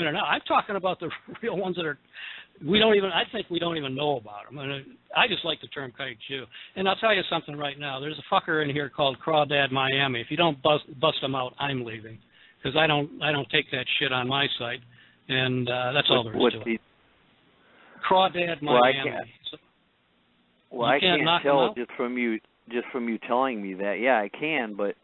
or not. I'm talking about the real ones that are, I think we don't even know about them. And I just like the term kite Jew. And I'll tell you something right now. There's a fucker in here called Crawdad Miami. If you don't bust him out, I'm leaving. Because I don't take that shit on my site. And that's all there is to it. Crawdad Miami. I can't tell just from you telling me that. Yeah, I can, but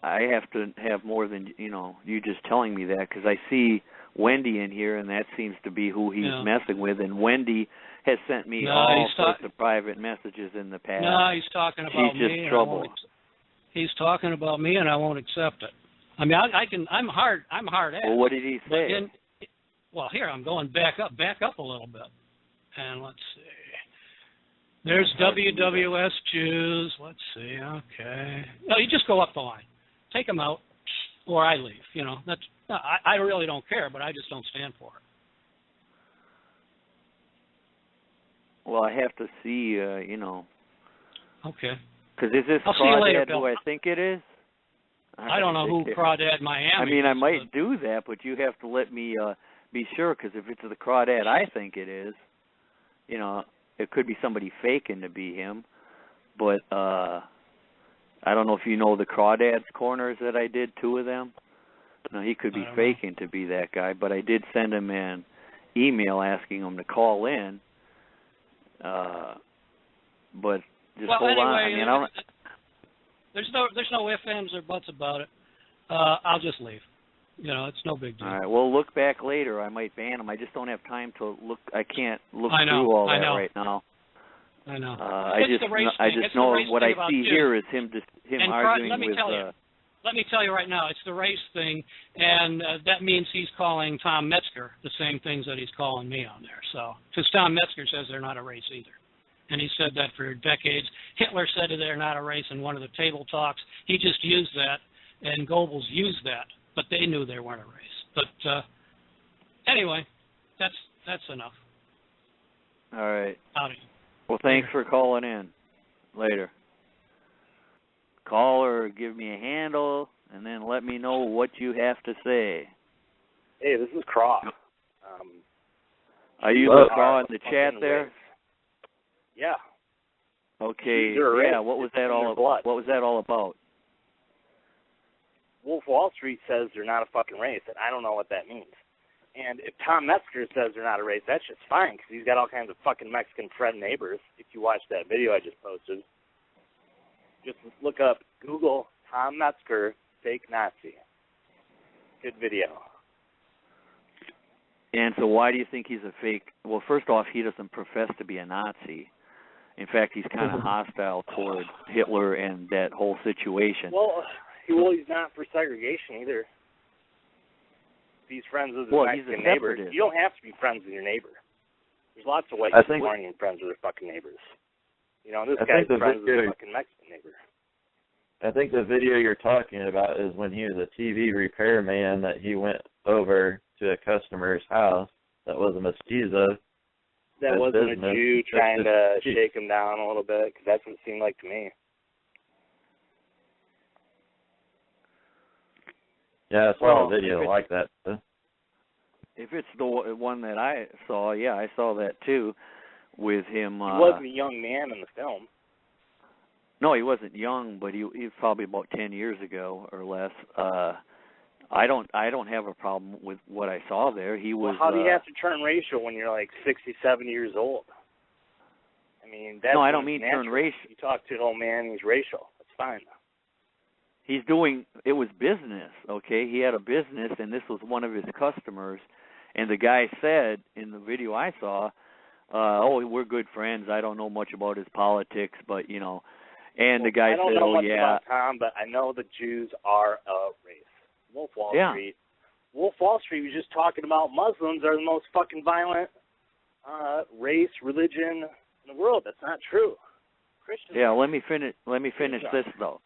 I have to have more than you just telling me that, because I see Wendy in here, and that seems to be who he's messing with. And Wendy has sent me all sorts of private messages in the past. No, he's talking about me. She's just trouble. He's talking about me, and I won't accept it. I mean, I'm hard at. Well, what did he say? Well, here I'm going back up a little bit, and let's see. There's WWS Jews. Let's see. Okay. No, you just go up the line. Take them out, or I leave. I really don't care, but I just don't stand for it. Well, I have to see. Okay. Because is this Crawdad who I think it is? I don't know who Crawdad Miami I mean, is, I might do that, but you have to let me be sure, because if it's the Crawdad I think it is, it could be somebody faking to be him. But I don't know if you know the Crawdad's Corners that I did, 2 of them. No, he could be faking to be that guy, but I did send him an email asking him to call in. But just hold on. I mean, There's no ifs, ands, or buts about it. I'll just leave. It's no big deal. All right. Well, look back later. I might ban him. I just don't have time to look. I can't look through all that right now. I know. I just know what I see here is him arguing with. Let me tell you right now, it's the race thing, and that means he's calling Tom Metzger the same things that he's calling me on there. So, because Tom Metzger says they're not a race either. And he said that for decades. Hitler said that they're not a race in one of the table talks. He just used that, and Goebbels used that, but they knew they weren't a race. But anyway, that's enough. All right. Howdy. Well, thanks for calling in. Later. Call or give me a handle, and then let me know what you have to say. Hey, this is Craw. Are you the Craw in the chat there? Race. Yeah. Okay. Yeah. What was that all about? What was that all about? Wolf Wall Street says they're not a fucking race, and I don't know what that means. And if Tom Metzger says they're not a race, that's just fine, because he's got all kinds of fucking Mexican friend neighbors. If you watch that video I just posted, just look up, Google Tom Metzger, fake Nazi. Good video. And so why do you think he's a fake? Well, first off, he doesn't profess to be a Nazi. In fact, he's kind of hostile toward Hitler and that whole situation. Well, he's not for segregation either. He's friends with his Mexican neighbor. You don't have to be friends with your neighbor. There's lots of white people who aren't even friends with their fucking neighbors. This guy's friends with his fucking Mexican neighbor. I think the video you're talking about is when he was a TV repairman that he went over to a customer's house that was a mestizo. That wasn't a Jew trying to shake him down a little bit, because that's what it seemed like to me. Yeah, I saw a video like that. If it's the one that I saw, yeah, I saw that too, with him. He wasn't a young man in the film. No, he wasn't young, but he was probably about 10 years ago or less. I don't have a problem with what I saw there. He was. Well, how do you have to turn racial when you're like 67 years old? I mean, that's no, I don't mean natural. Turn racial. You talk to an old man, he's racial. That's fine. He's doing. It was business, okay? He had a business, and this was one of his customers. And the guy said in the video I saw, "Oh, we're good friends. I don't know much about his politics, but And the guy said, "Oh yeah." I don't know much about Tom, but I know the Jews are a race. Wolf Wall Street. Wolf Wall Street was just talking about Muslims are the most fucking violent race, religion in the world. That's not true. Christians. Yeah, let me finish this though.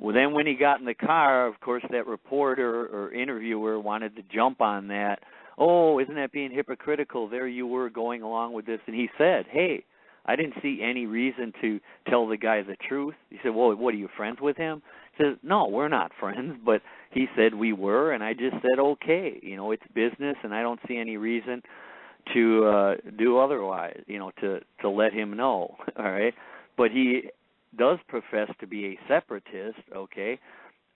Well, then when he got in the car, of course, that reporter or interviewer wanted to jump on that. Oh, isn't that being hypocritical? There you were going along with this, and he said, "Hey, I didn't see any reason to tell the guy the truth." He said, "Well, what, are you friends with him?" says, no, we're not friends, but he said we were, and I just said, okay, you know, it's business, and I don't see any reason to do otherwise, you know, to let him know, all right? But he does profess to be a separatist, okay?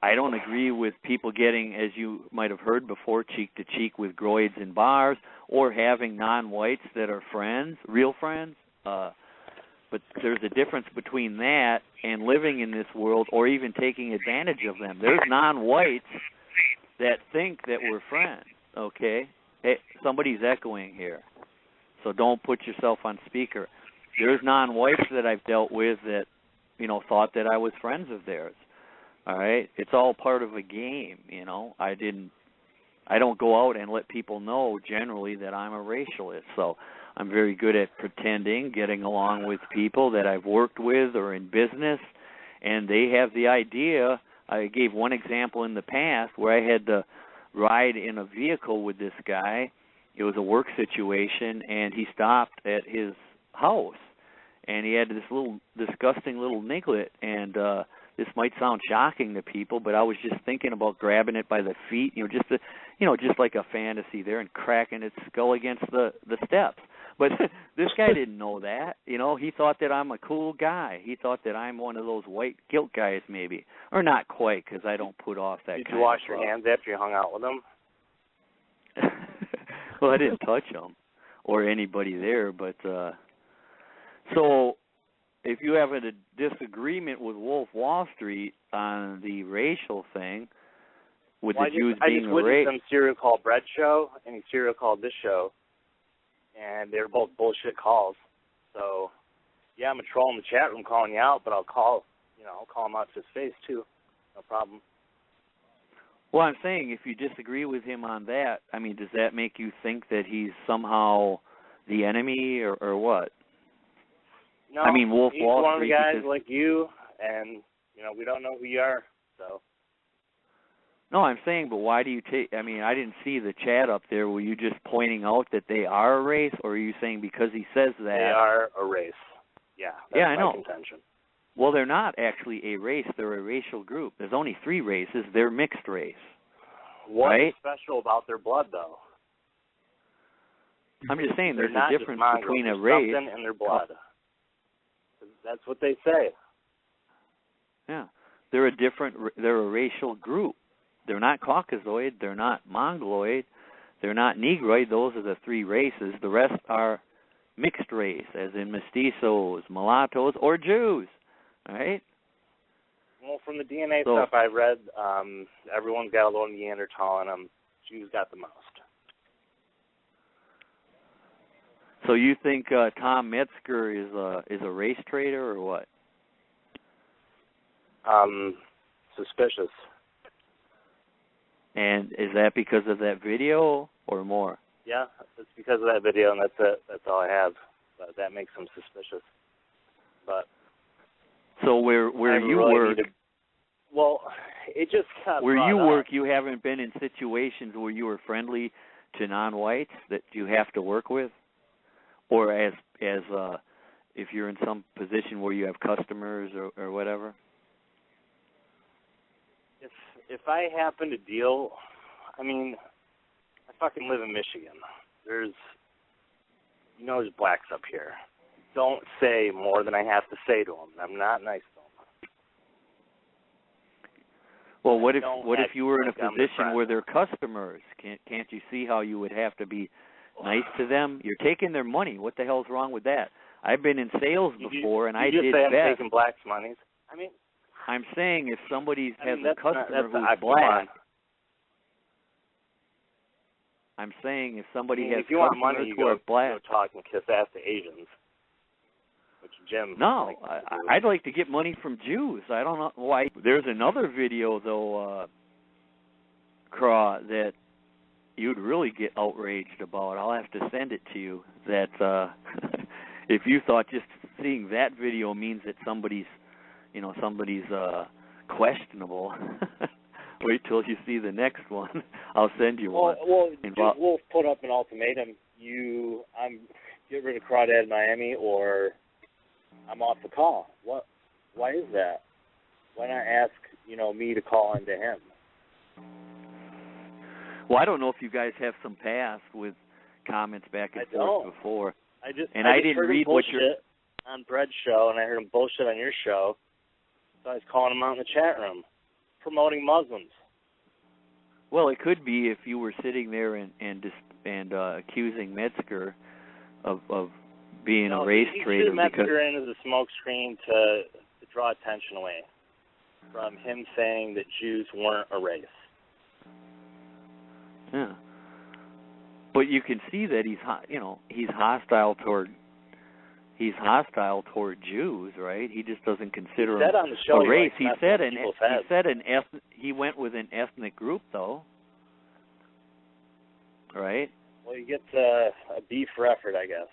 I don't agree with people getting, as you might have heard before, cheek to cheek with groids in bars, or having non-whites that are friends, real friends. But there's a difference between that and living in this world, or even taking advantage of them. There's non-whites that think that we're friends, okay? Hey, somebody's echoing here, so don't put yourself on speaker. There's non-whites that I've dealt with that, you know, thought that I was friends of theirs. All right, it's all part of a game, you know. I don't go out and let people know generally that I'm a racialist. So I'm very good at pretending, getting along with people that I've worked with or in business, and they have the idea. I gave one example in the past where I had to ride in a vehicle with this guy. It was a work situation, and he stopped at his house, and he had this little disgusting little niglet, and this might sound shocking to people, but I was just thinking about grabbing it by the feet, you know, just like a fantasy there, and cracking its skull against the steps. But this guy didn't know that, you know. He thought that I'm a cool guy. He thought that I'm one of those white guilt guys, maybe, or not quite, because I don't put off that. Did you wash your hands after you hung out with him? Well, I didn't touch him or anybody there, but so. If you have a disagreement with Wolf Wall Street on the racial thing, with the Jews being a race... I just witnessed some Serial Call Bread show, and he serial called this show, and they were both bullshit calls. So, yeah, I'm a troll in the chat room calling you out, but I'll call him out to his face, too. No problem. Well, I'm saying if you disagree with him on that, I mean, does that make you think that he's somehow the enemy or what? No, I mean, Wolf he's Wall one of the Street guys like you, and, you know, we don't know who you are, so. No, I'm saying, but why do you take, I mean, I didn't see the chat up there. Were you just pointing out that they are a race, or are you saying because he says that? They are a race. Yeah, that's I know. my contention. Well, they're not actually a race. They're a racial group. There's only 3 races. They're mixed race. What's special about their blood, though? I'm just saying there's a difference between a race. There's something in their blood. That's what they say. Yeah. They're a racial group. They're not Caucasoid, they're not Mongoloid, they're not Negroid. Those are the 3 races. The rest are mixed race, as in mestizos, mulattoes, or Jews. All right? Well, from the DNA stuff I read, everyone's got a little Neanderthal in them. Jews got the most. So you think Tom Metzger is a race traitor or what? Suspicious. And is that because of that video or more? Yeah, it's because of that video, and that's it. That's all I have. But that makes him suspicious. But so where you work, well, it just got where you up. work, you haven't been in situations where you were friendly to non-whites that you have to work with, or as if you're in some position where you have customers or whatever. If I happen to deal, I mean, I fucking live in Michigan. There's blacks up here. Don't say more than I have to say to them. I'm not nice to them. Well, what if you were in a position where they're customers? Can't you see how you would have to be nice to them? You're taking their money. What the hell's wrong with that? I've been in sales before, and I did best. You just say I'm taking blacks' monies. I mean, I'm saying if somebody has a customer who's black. I'm saying if somebody has if you want money, who are black. Go talk and kiss ass to Asians. Which Jim. No, I'd like to get money from Jews. I don't know why. There's another video though, Craw, that you'd really get outraged about. I'll have to send it to you. That if you thought just seeing that video means that somebody's questionable. Wait till you see the next one. I'll send you one. Well, Wolf put up an ultimatum. I'm get rid of Crawdad Miami, or I'm off the call. What? Why is that? Why not ask me to call into him. Well, I don't know if you guys have some past with comments back and forth before. I just didn't heard read him what bullshit on Bread's show, and I heard him bullshit on your show. So I was calling him out in the chat room, promoting Muslims. Well, it could be if you were sitting there and accusing Metzger of being a race traitor. He Metzger in as a smokescreen to draw attention away from him saying that Jews weren't a race. Yeah, but you can see that he's hostile toward Jews, right? He just doesn't consider them a race. He went with an ethnic group, though, right? Well, he gets a B for effort, I guess.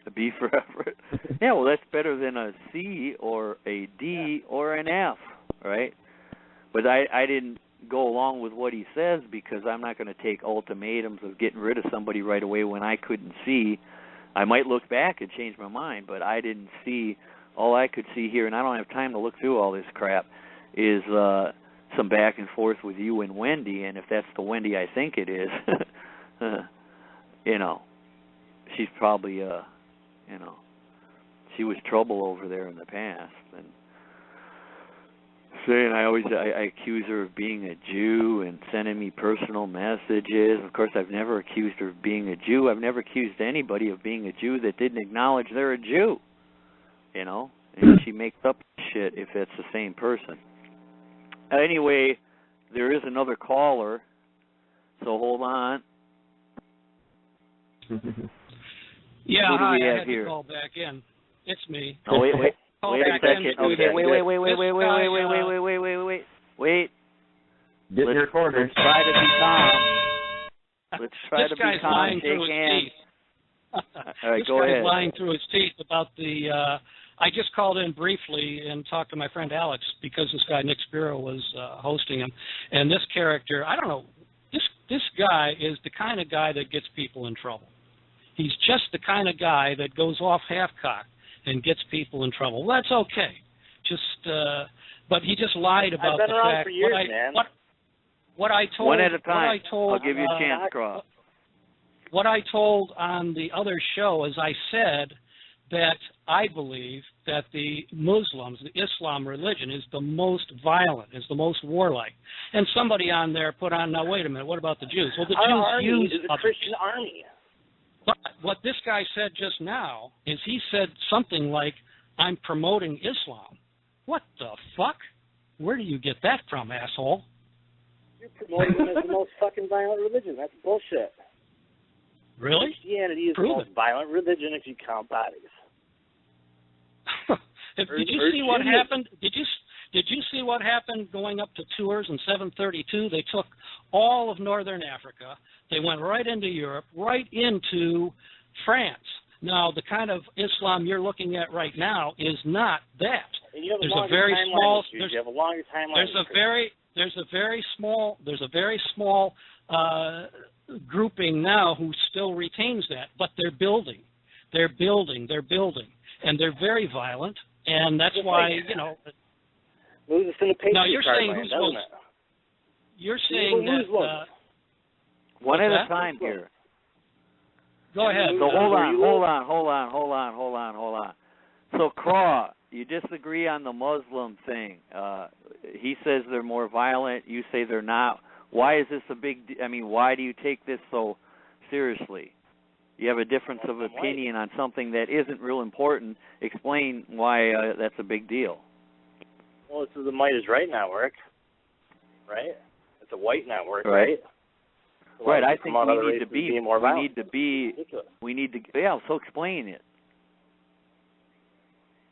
A B for effort. Yeah, well, that's better than a C or a D or an F, right? But I didn't go along with what he says because I'm not going to take ultimatums of getting rid of somebody right away when I couldn't see. I might look back and change my mind, but I didn't see. All I could see here, and I don't have time to look through all this crap, is some back and forth with you and Wendy, and if that's the Wendy I think it is, she's probably, she was trouble over there in the past. And saying I accuse her of being a Jew and sending me personal messages. Of course, I've never accused her of being a Jew. I've never accused anybody of being a Jew that didn't acknowledge they're a Jew. And she makes up shit if it's the same person. Anyway, there is another caller, so hold on. Yeah, Who do we have had here? To call back in. It's me. Oh, wait a second. Okay, wait. Get in your corner. Let's try to be calm. Let's try to be calm. Shake hands. All right, go ahead. This guy's lying through his teeth about the. I just called in briefly and talked to my friend Alex because this guy Nick Spiro was hosting him, and this character, I don't know, this guy is the kind of guy that gets people in trouble. He's just the kind of guy that goes off half-cocked and gets people in trouble. Well, that's okay. But he just lied about the fact. I've been around for years, man. What I told. One at a time. I'll give you a chance, Craw. What I told on the other show is I said that I believe that the Muslims, the Islam religion, is the most violent, is the most warlike. And somebody on there put on, now wait a minute, what about the Jews? Well, the Jews use a Christian army. But what this guy said just now is he said something like, I'm promoting Islam. What the fuck? Where do you get that from, asshole? You're promoting them as the most fucking violent religion. That's bullshit. Really? Christianity is the most violent religion if you count bodies. Did you see what happened? Did you see what happened going up to Tours in 732? They took all of northern Africa. They went right into Europe, right into France. Now, the kind of Islam you're looking at right now is not that. And you have there's a very small. You have a longer timeline. There's a very small grouping now who still retains that, but they're building, and they're very violent, and that's why Moves us in the now you're saying land, who's supposed. You're saying that. One at a time here. Go ahead. So hold on. So Craw, you disagree on the Muslim thing. He says they're more violent. You say they're not. Why is this a big? Why do you take this so seriously? You have a difference of opinion on something that isn't real important. Explain why that's a big deal. Well, this is the Might is Right network, right? It's a white network, right? Right. I think we need to be. more violent. We need to. Yeah. So explain it.